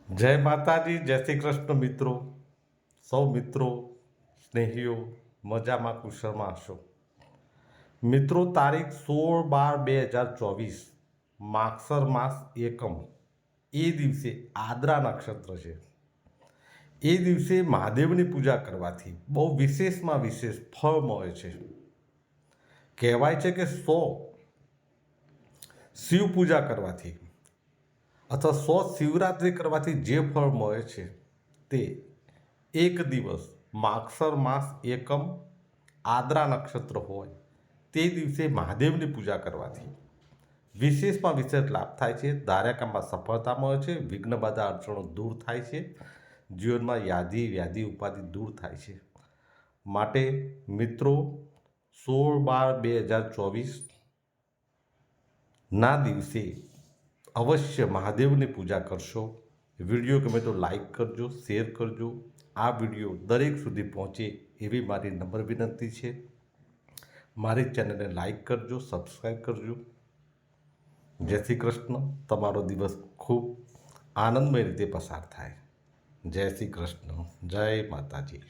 જય માતાજી, જય શ્રી કૃષ્ણ મિત્રો. સૌ મિત્રો, સ્નેહીઓ મજામાં કુશળમાં હશો. મિત્રો, તારીખ 16/12/2024 માગસર માસ એકમ એ દિવસે આદ્રા નક્ષત્ર છે. એ દિવસે મહાદેવની પૂજા કરવાથી બહુ વિશેષમાં વિશેષ ફળ મળે છે. કહેવાય છે કે 100 શિવ પૂજા કરવાથી અથવા 100 શિવરાત્રિ કરવાથી જે ફળ મળે છે તે એક દિવસ માગસર માસ એકમ આદ્રા નક્ષત્ર હોય તે દિવસે મહાદેવની પૂજા કરવાથી વિશેષમાં વિશેષ લાભ થાય છે. ધાર્યા કામમાં સફળતા મળે છે, વિઘ્ન બાધા અડચણો દૂર થાય છે, જીવનમાં યાદી વ્યાધિ ઉપાધિ દૂર થાય છે. માટે મિત્રો, 16/12/2024 ના દિવસે અવશ્ય મહાદેવની પૂજા કરશો. વિડીયો ગમે તો લાઈક કરજો, શેર કરજો. આ વિડીયો દરેક સુધી પહોંચે એવી મારી નમ્ર વિનંતી છે. મારી ચેનલને લાઈક કરજો, સબસ્ક્રાઈબ કરજો. જય શ્રી કૃષ્ણ. તમારો દિવસ ખૂબ આનંદમય રીતે પસાર થાય. જય શ્રી કૃષ્ણ. જય માતાજી.